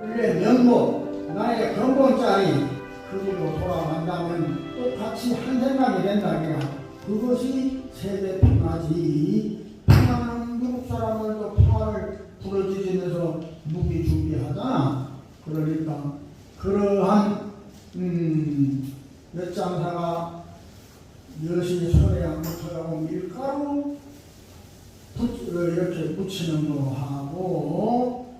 우리의 명목, 나의 근본자리 그 길로 돌아간다면 똑같이 한 생각이 된다니까. 그것이 세대 평화지. 평화는 미국 사람들도 평화를 부르짖으면서 무기 준비하잖아. 그러니까 그러한 엿장사가 여신이 손에 양부터하고 밀가루 이렇게 묻히는 거 하고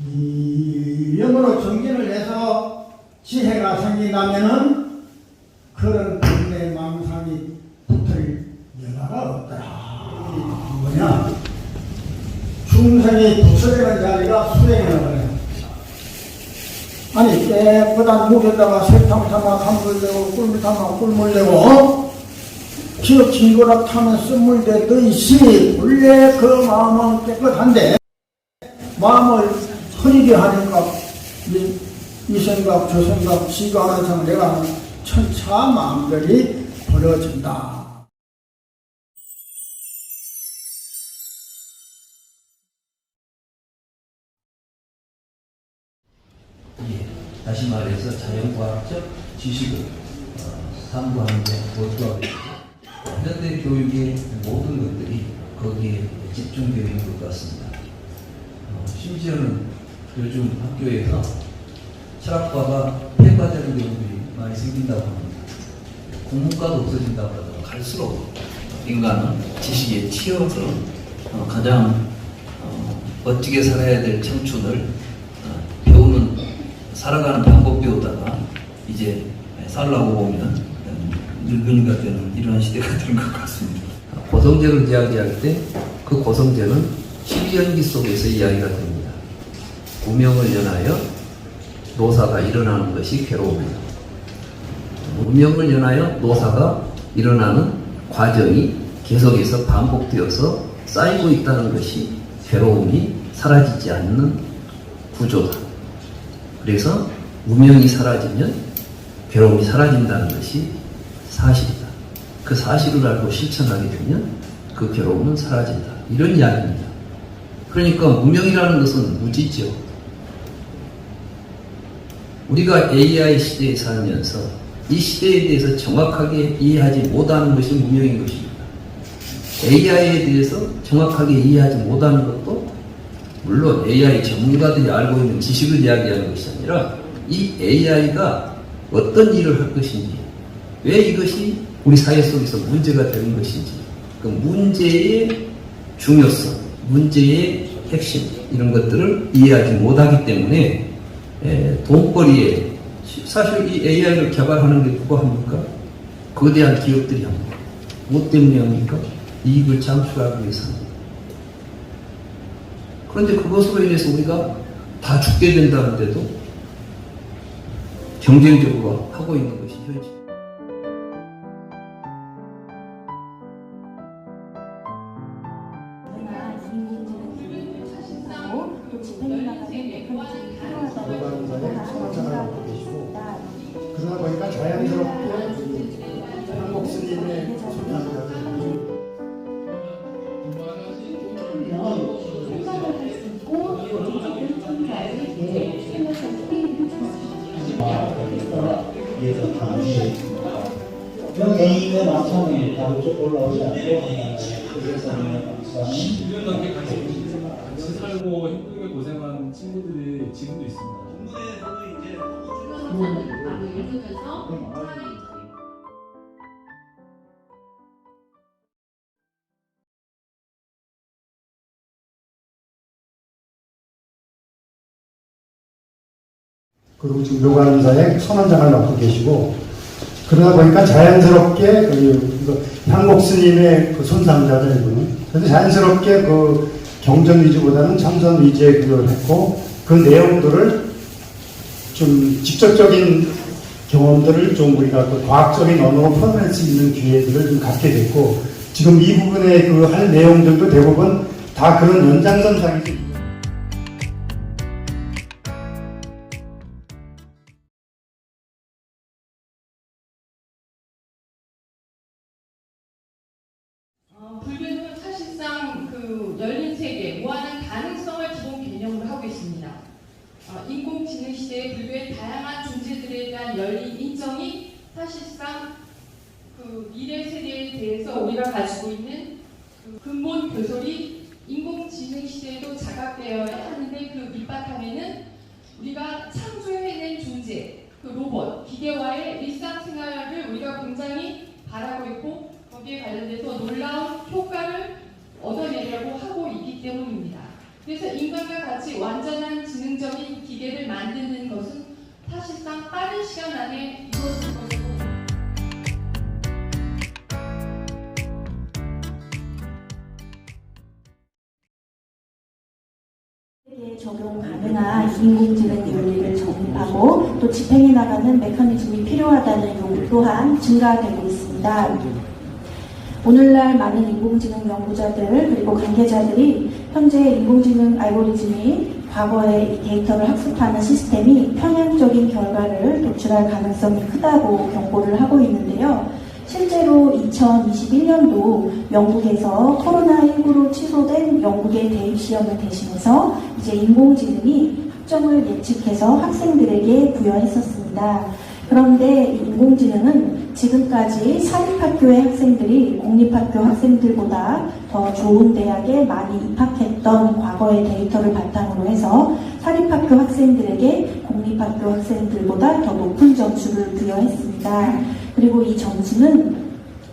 이 영으로 정진을 해서 지혜가 생긴다면은 그런 분의 망상이 붙을 여가가 없더라. 뭐냐? 중생이 부스러는 자리가 수행을 그래. 아니 깨끗한 물에다가 설탕 타면 한물 내고 꿀물 타면 꿀물 내고 기어 진거락 타면 쓴물 내듯이 원래 그 마음은 깨끗한데 마음을 흐리게 하니까 이 생각 저 생각 지가 하는 생각 내가 하는 천차 마음들이 벌어진다. 예, 다시 말해서 자연과학적 지식을 탐구하는 데 모두가 있죠. 현대 교육의 모든 것들이 거기에 집중되어 있는 것 같습니다. 심지어는 요즘 학교에서 철학과가 폐과되는 경우들이 많이 생긴다고 합니다. 국문과도 없어진다고 하더라고요. 갈수록 인간은 지식에 치여서 가장 멋지게 살아야 될 청춘을 배우는 살아가는 방법 배우다가 이제 살라고 보면 늙은이가 되는 이러한 시대가 되는 것 같습니다. 고성제를 이야기할 때 그 고성제는 12연기 속에서 이야기가 됩니다. 우명을 연하여 노사가 일어나는 것이 괴로움이다. 우명을 연하여 노사가 일어나는 과정이 계속해서 반복되어서 쌓이고 있다는 것이 괴로움이 사라지지 않는 구조다. 그래서 무명이 사라지면 괴로움이 사라진다는 것이 사실이다. 그 사실을 알고 실천하게 되면 그 괴로움은 사라진다. 이런 이야기입니다. 그러니까 무명이라는 것은 무지죠. 우리가 AI 시대에 살면서 이 시대에 대해서 정확하게 이해하지 못하는 것이 무명인 것입니다. AI에 대해서 정확하게 이해하지 못하는 것도 물론 AI 전문가들이 알고 있는 지식을 이야기하는 것이 아니라 이 AI가 어떤 일을 할 것인지, 왜 이것이 우리 사회 속에서 문제가 되는 것인지, 그 문제의 중요성, 문제의 핵심 이런 것들을 이해하지 못하기 때문에 돈벌이에 사실 이 AI를 개발하는 게 누가 합니까? 거대한 기업들이 합니다. 뭐 때문에 합니까? 이익을 창출하기 위해서 합니다. 그런데 그것으로 인해서 우리가 다 죽게 된다는데도 경쟁적으로 하고 있는 것이 현실. 그러다 보니까 자연스럽게 한국 스님의 A가 마찬가지로 바로 쭉 올라오지 않고 그래서 1년 넘게 같이 살고 힘들게 고생한 친구들이 지금도 있습니다. 그리고 지금 묘관사의 선원장을 맡고 계시고, 그러다 보니까 자연스럽게 향곡 스님의 그 손상자들 이분은 그래서 자연스럽게 그 경전 위주보다는 참선 위주의 그걸 했고, 그 내용들을 좀 직접적인 경험들을 좀 우리가 그 과학적인 언어로 표현할 수 있는 기회들을 좀 갖게 됐고, 지금 이 부분의 그 할 내용들도 대부분 다 그런 연장선상에서 불교는 사실상 그 열린 세계, 무한한 가능성을 기본 개념으로 하고 있습니다. 인공지능 시대의 불교의 다양한 존재들에 대한 열린 인정이 사실상 그 미래 세대에 대해서 우리가 가지고 있는 그 근본 교설이 인공지능 시대에도 자각되어야 하는데, 그 밑바탕에는 우리가 창조해낸 존재, 그 로봇, 기계와의 일상생활을 우리가 굉장히 바라고 있고 거기에 관련돼서 놀라운 효과를 얻어내려고 하고 있기 때문입니다. 그래서 인간과 같이 완전한 지능적인 기계를 만드는 것은 사실상 빠른 시간 안에 이루어질 것이고, 적용 가능한 인공지능 논리를 정립하고 또 집행해 나가는 메커니즘이 필요하다는 요구 또한 증가되고 있습니다. 오늘날 많은 인공지능 연구자들 그리고 관계자들이 현재 인공지능 알고리즘이 과거의 데이터를 학습하는 시스템이 편향적인 결과를 도출할 가능성이 크다고 경고를 하고 있는데요. 실제로 2021년도 영국에서 코로나19로 취소된 영국의 대입시험을 대신해서 이제 인공지능이 학점을 예측해서 학생들에게 부여했었습니다. 그런데 이 인공지능은 지금까지 사립학교의 학생들이 공립학교 학생들보다 더 좋은 대학에 많이 입학했던 과거의 데이터를 바탕으로 해서 사립학교 학생들에게 공립학교 학생들보다 더 높은 점수를 부여했습니다. 그리고 이 점수는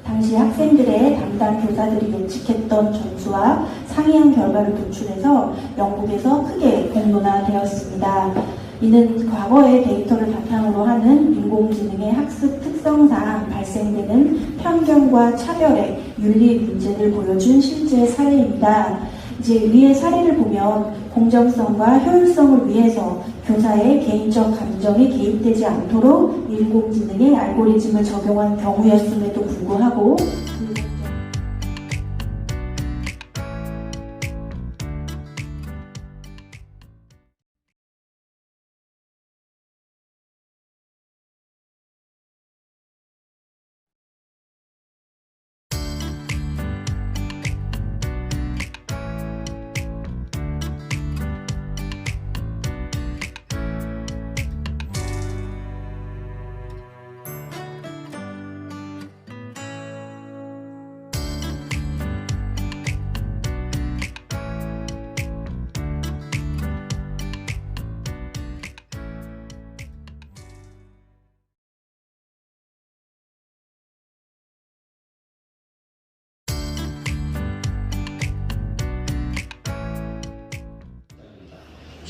당시 학생들의 담당 교사들이 예측했던 점수와 상이한 결과를 도출해서 영국에서 크게 공론화되었습니다. 이는 과거의 데이터를 바탕으로 하는 인공지능의 학습 특성상 발생되는 편견과 차별의 윤리 문제를 보여준 실제 사례입니다. 이제 위의 사례를 보면 공정성과 효율성을 위해서 교사의 개인적 감정이 개입되지 않도록 인공지능의 알고리즘을 적용한 경우였음에도 불구하고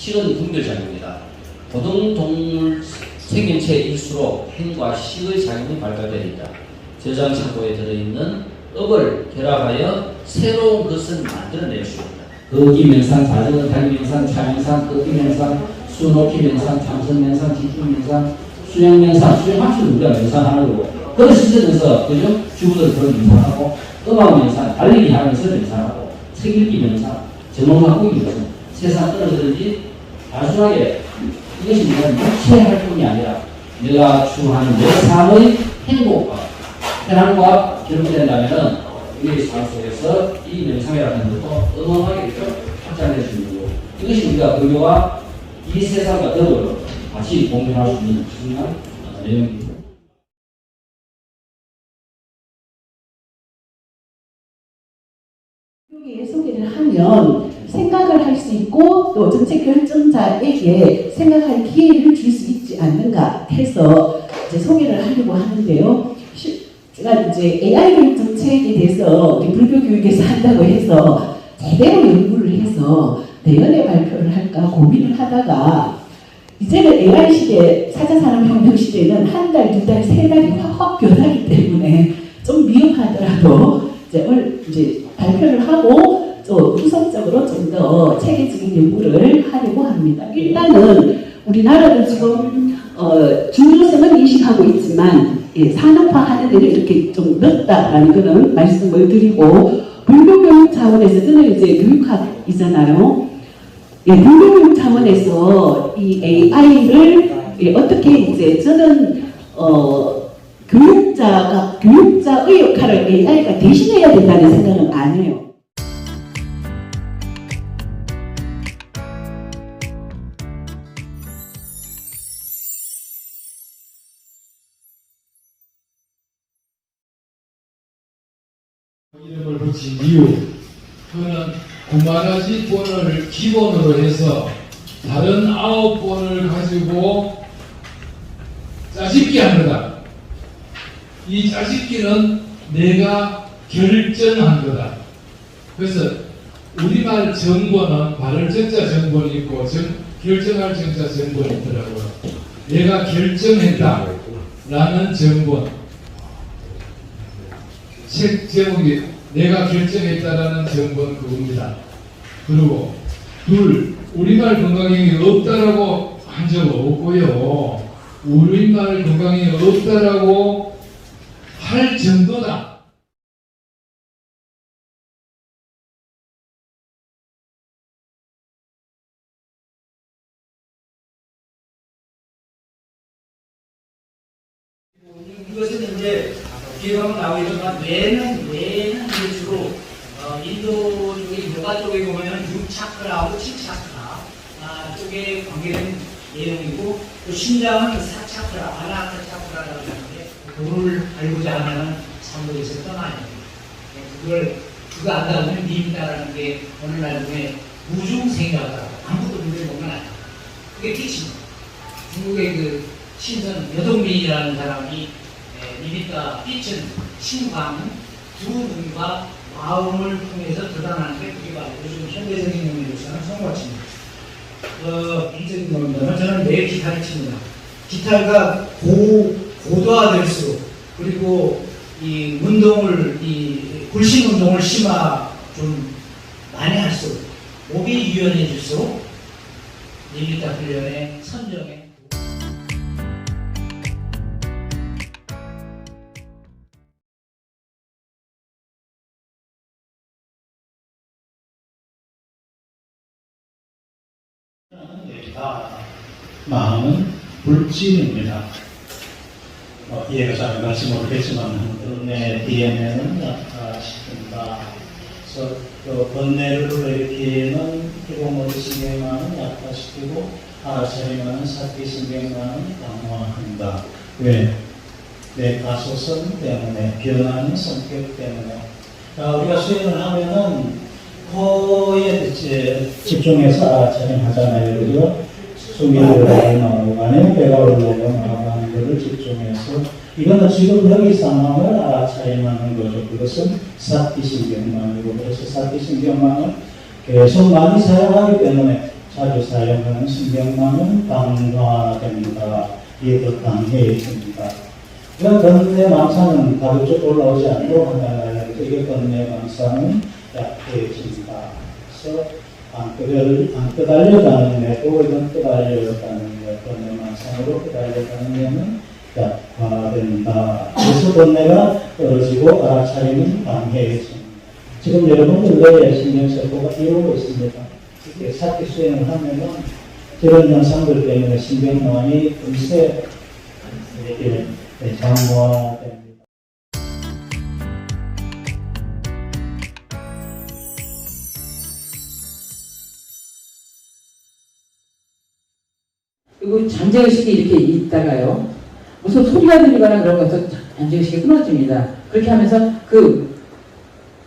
식은 분별작용이다. 고등 동물 생명체일수록 행과 식의 작용이 발달되어 있다. 저장창고에 들어있는 업을 결합하여 새로운 것을 만들어낼 수 있다. 거기명상, 자전거 달리명상, 차명상, 걷기명상, 수놓기명상, 참선명상, 집중명상, 수영명상, 수영할 수 우리가 명상하는 거고, 그런 시설에서 그죠? 주부들 그런 명상하고, 음악명상, 달리기 하면서 명상하고, 책 읽기 명상, 전문가꾸기 명상, 세상 떨어지든지 단순하게 이것이 내가 육체할 뿐이 아니라 내가 추구하는 내 삶의 행복과 편안과 결합된다면은 우리의 삶 속에서 이 명상이라는 것도 어마어마하게 확장될 수 있는 거고, 이것이 우리가 불교와 이 세상과 더불어 같이 공존할 수 있는 중요한 내용입니다. 여기에 소개를 하면 생각을 할 수 있고 또 정책 결정자에게 생각할 기회를 줄 수 있지 않는가 해서 이제 소개를 하려고 하는데요. 제가 이제 AI 교육 정책에 대해서 우리 불교 교육에서 한다고 해서 제대로 연구를 해서 내년에 발표를 할까 고민을 하다가 이제는 AI 시대, 4차 산업혁명 시대는 한 달, 두 달, 세 달이 확 변하기 때문에 좀 미흡하더라도 이제 발표를 하고 좀 후속적으로 좀 더 체계적인 연구를 하려고 합니다. 일단은 우리나라는 지금 중요성은 인식하고 있지만 산업화하는 데는 이렇게 좀 늦다라는 그런 말씀을 드리고, 불교교육 차원에서 저는 이제 교육학이잖아요. 불교교육 차원에서 이 AI를 어떻게 이제 저는 교육자의 역할을 AI가 대신해야 된다는 생각은 안 해요. 이름을 붙인 이유, 그는 9만원씩 기본으로 해서 다른 9번을 가지고 짜집기 한 거다. 이 짜집기는 내가 결정한 거다. 그래서 우리말 정본은 발을 정자 정본이 있고 결정할 정자 정본이 있더라고요. 내가 결정했다 라는 정본. 책 제목이 내가 결정했다라는 정본 그겁니다. 그리고 둘, 우리말 건강형이 없다라고 한 적 없고요. 우리말 건강형이 없다라고 할 정도다. 이것은 이제 기회가 나오겠지만 뇌는 주로 인도 쪽에 요가 쪽에 보면 6차크라하고 7차크라 쪽에 관계된 내용이고, 또 심장은 4차크라, 아나하타 차크라라고 하는데, 그걸 알고자 하면 참고에서 떠나야 돼요. 그거 안다고 하면 님이다라는 게 어느 날 중에 무중 생각하라고 아무것도 문제 보면 안 돼. 그게 빛입니다. 중국의 그 신선 여동민이라는 사람이 니비타 빛은 신광은 두 눈과 마음을 통해서 드러나는데, 그게 바로 요즘 현대적인 의미로서는 성과치입니다. 이적인 겁니다만 저는 매일 기타를 칩니다. 기타가 고도화될수록, 그리고 이 운동을, 이 굴신 운동을 좀 많이 할수록, 몸이 유연해질수록 니비타 훈련의 선정에 마음은 불진입니다. 이해가 잘 갈지 모르겠지만 내 DNA는 약화시킨다. 그래서 그 번뇌를 일으키는 피고모리신경만은 약화시키고 알아차림하는 사기신경만은 강화한다. 왜? 내 가소성 때문에, 변하는 성격 때문에. 우리가 수행을 하면은 코에 집중해서 알아차림하잖아요. 그죠? 숨이 올라가고 나가고 배가 올라가고 나가는 것을 집중해서, 이거는 지금 여기 상황을 알아차림하는 거죠. 그것은 사기신경망이고, 그래서 사기신경망을 계속 많이 사용하기 때문에 자주 사용하는 신경망은 강화됩니다. 이에도 강해집니다. 건뇌 망상은 가급적 올라오지 않고 하나하나 되게 건뇌 망상은 약해집니다. 그래서 안 끄달려가는 뇌고 이건 끄달려가는 뇌, 건뇌 망상으로 끄달려가는 뇌는 약화된다. 그래서 건뇌가 떨어지고 알아차리는 강해집니다. 지금 여러분들의 신경세포가 이루고 있습니다. 이게 사기 수행을 하면은 저런 현상들 때문에 신경망이 금세 이렇게 장화됩니다. 그리고 잠재의식이 이렇게 있다가요. 무슨 소리가 들리거나 그런 것도 잠재의식이 끊어집니다. 그렇게 하면서 그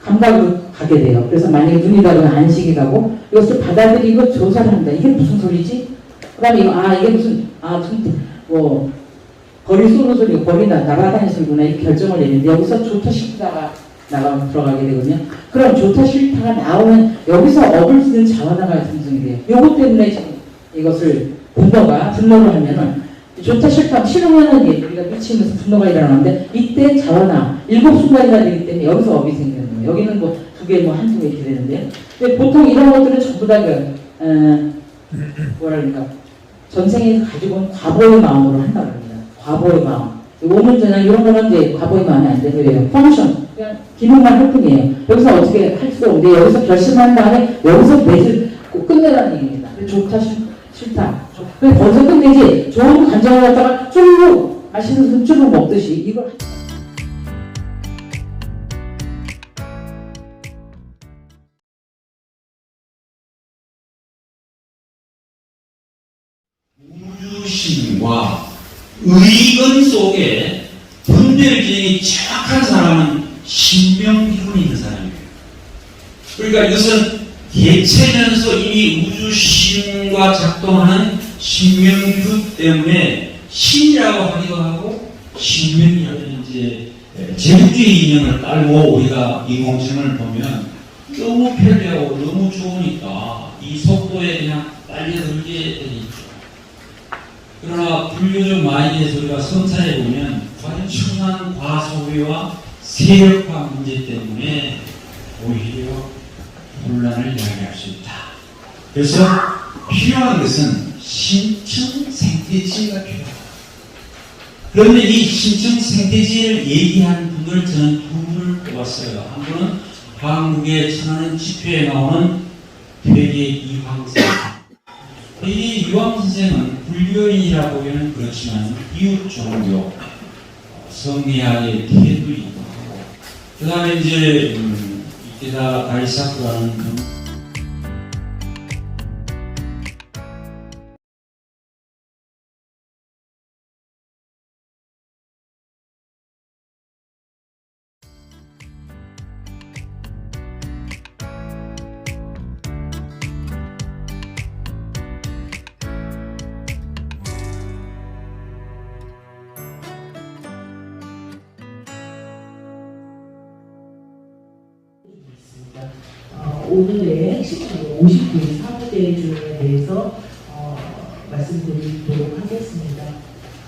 감각으로 가게 돼요. 그래서 만약에 눈이 가거나 안식이 가고 이것을 받아들이고 조사를 합니다. 이게 무슨 소리지? 그 다음에 이게 무슨 벌이 쏘는 소리고 벌이 날아다니는 소리구나 이렇게 결정을 내는데 여기서 좋다 싫다가 들어가게 되거든요. 그럼 좋다 싫다가 나오면 여기서 업을 쓰는 자원화가 생성이 돼요. 요것 때문에 지금 이것을 분노를 하면은 좋다 싫다 싫으면은 우리가 미치면서 분노가 일어나는데 이때 자원화 7순간이나 되기 때문에 여기서 업이 생기는 거예요. 여기는 뭐 2개 한두 개 이렇게 되는데 근데 보통 이런 것들은 전부 다 전생에서 가지고 온 과보의 마음으로 한다고 합니다. 과보의 마음. 오문전향 이런 거는 이제 과보의 마음이 안 되는 거예요. 펑션 그냥 기능만 할 뿐이에요. 여기서 어떻게 할 수 없는데 여기서 결심한 다음에 여기서 매질 끝내라는 얘기입니다. 좋다 싫다. 그래서 거기서 끝내지 좋은 감정을 갖다가 쭈르륵 마시는 순 쭈르륵 먹듯이 이걸 우주심과 의건 속에 분별기능이 정확한 사람은 신명기운이 있는 사람이에요. 그러니까 이것은 개체면서 이미 우주심과 작동하는 신명기운 때문에 신이라고 하기도 하고 신명이라고 이제 제국주의 인형을 깔고 우리가 인공지능을 보면 너무 편리하고 너무 좋으니까 이 속도에 그냥 빨려들게 되죠. 그러나 불교적 마인드에서 우리가 성찰해 보면 엄청난 과소비와 세력화 문제 때문에 오히려 혼란을 야기할 수 있다. 그래서 필요한 것은 신청 생태지가 필요하다. 그런데 이 신청 생태지를 얘기한 분을 저는 두 분을 뽑았어요. 한 분은 한국의 천안의 집회에 나오는 퇴계 이황 선생. 이 이황 선생은 불교인이라고 하면 그렇지만 이웃 종교, 성리학의 태도이기도 하고, 그 다음에 이제 이케다 다이사쿠라는 오늘의 핵심적으로 59일 사무대주에 대해서 말씀드리도록 하겠습니다.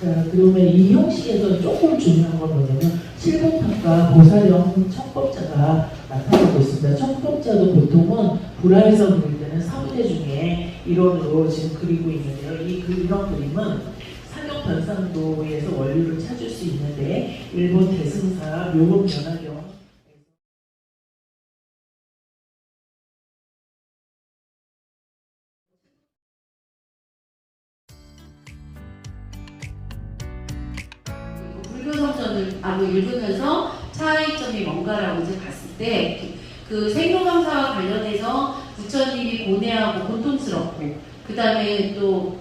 자, 그러면 이 형식에서 조금 중요한 건 뭐냐면 칠복학과 보살형 청법자가 나타나고 있습니다. 청법자도 보통은 불화해서 그릴 때는 사무대 중에 일원으로 지금 그리고 있는데요. 이런 그림은 사격 변상도에서 원료를 찾을 수 있는데 일본 대승사 묘금 연화경 불교성전을 읽으면서 차이점이 뭔가라고 이제 봤을 때 그 생로강사와 관련해서 부처님이 고뇌하고 고통스럽고 그 다음에 또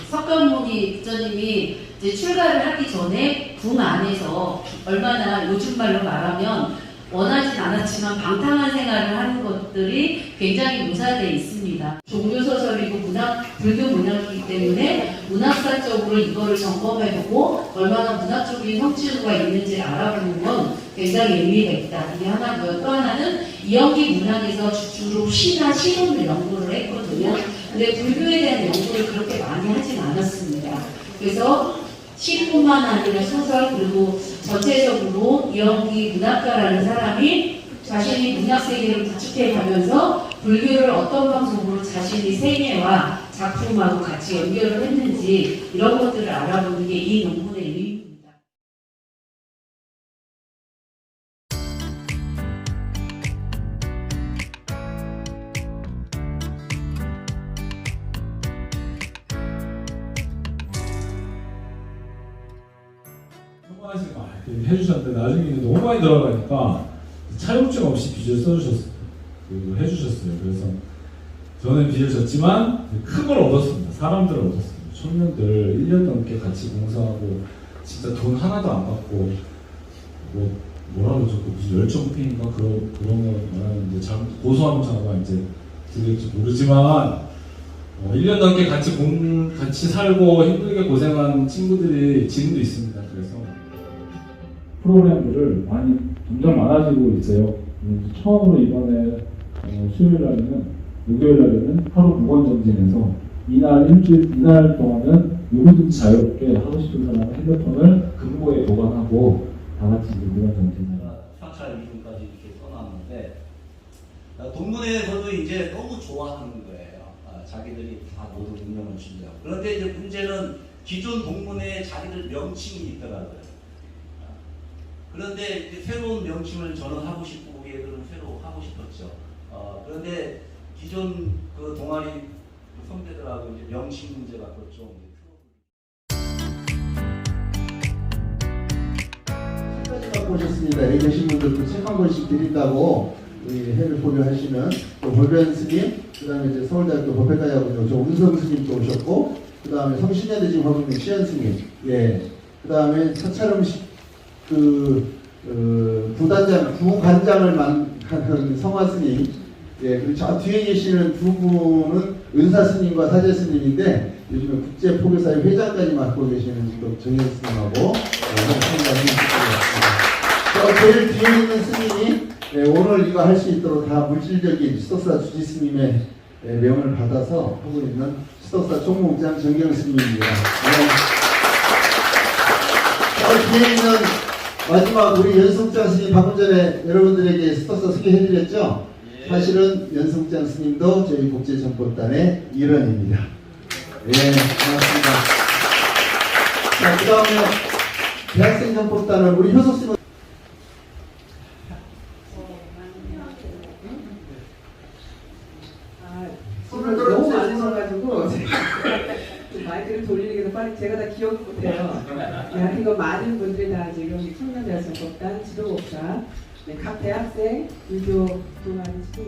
석가모니 부처님이 이제 출가를 하기 전에 궁 안에서 얼마나 요즘 말로 말하면 원하진 않았지만 방탕한 생활을 하는 것들이 굉장히 묘사되어 있습니다. 종교소설이고 불교 문학이기 때문에 문학사적으로 이거를 점검해보고 얼마나 문학적인 성취도가 있는지 알아보는 건 굉장히 의미가 있다. 이게 하나고요. 또 하나는 이영기 문학에서 주로 시나 시론을 연구를 했거든요. 근데 불교에 대한 연구를 그렇게 많이 하진 않았습니다. 그래서 시뿐만 아니라 소설 그리고 전체적으로 이영기 문학가라는 사람이 자신이 문학 세계를 구축해 가면서 불교를 어떤 방식으로 자신의 생애와 작품하고 같이 연결을 했는지 이런 것들을 알아보는 게 이 논문의 의미입니다. 해주셨는데 나중에 이제 너무 많이 들어가니까 차용증 없이 빚을 해주셨어요. 그래서 저는 빚을 졌지만 큰 걸 얻었습니다. 사람들을 얻었습니다. 청년들 1년 넘게 같이 공사하고 진짜 돈 하나도 안 받고 뭐라고 적고 무슨 열정페인가 그런 거 말하는데 고소하는 자가 이제 들릴지 모르지만 1년 넘게 같이 살고 힘들게 고생한 친구들이 지금도 있습니다. 그래서 프로그램들을 점점 많아지고 있어요. 처음으로 이번에 수요일 날에는, 목요일 날에는 하루 무건정진에서 이날 동안은 누구든지 자유롭게 하고 싶은 사람의 핸드폰을 금고에 보관하고 다 같이 무건정진을 사찰 이름까지 이렇게 써놨는데 동문회에서도 이제 너무 좋아하는 거예요. 자기들이 다 모두 운영을 준다고. 그런데 이제 문제는 기존 동문회에 자기들 명칭이 있더라고요. 그런데 이제 새로운 명칭을 저는 하고 싶고 우리 애들은 새로 하고 싶었죠. 그런데 기존 그 동아리 선배들하고 이제 명칭 문제 갖고 좀 책까지 갖고 오셨습니다. 여기 계신 분들도 책 한 권씩 드린다고 우리 해를 보류하시는 또 법연 스님, 그 다음에 이제 서울대학교 법회과학원요 저 운성 스님도 오셨고, 그 다음에 성신여대 지금 하고 있는 시현 스님, 그 다음에 사찰음식 부관장을 만든 성화 스님, 그리고 저 뒤에 계시는 두 분은 은사 스님과 사제 스님인데 요즘에 국제 포교사회 회장까지 맡고 계시는 지금 정현 스님하고 저 제일 뒤에 있는 스님이 오늘 이거 할 수 있도록 다 물질적인 수덕사 주지 스님의 명을 받아서 하고 있는 수덕사 총무국장 정경 스님입니다. 저 뒤에 있는 마지막 우리 연숙장 스님 방금 전에 여러분들에게 수덕사 소개해드렸죠? 사실은 연숙장 스님도 저희 국제정법단의 일원입니다. 고맙습니다. 자, 그 다음에 대학생 정법단은 우리 효석 스님. 너무 많으셔가지고 마이크를 돌리기도 빨리 제가 다 기억을 못해요. 이거 많은 분들이 다 지금 청년대학생법단 지도목사, 각 대학생 유교 동아리 지도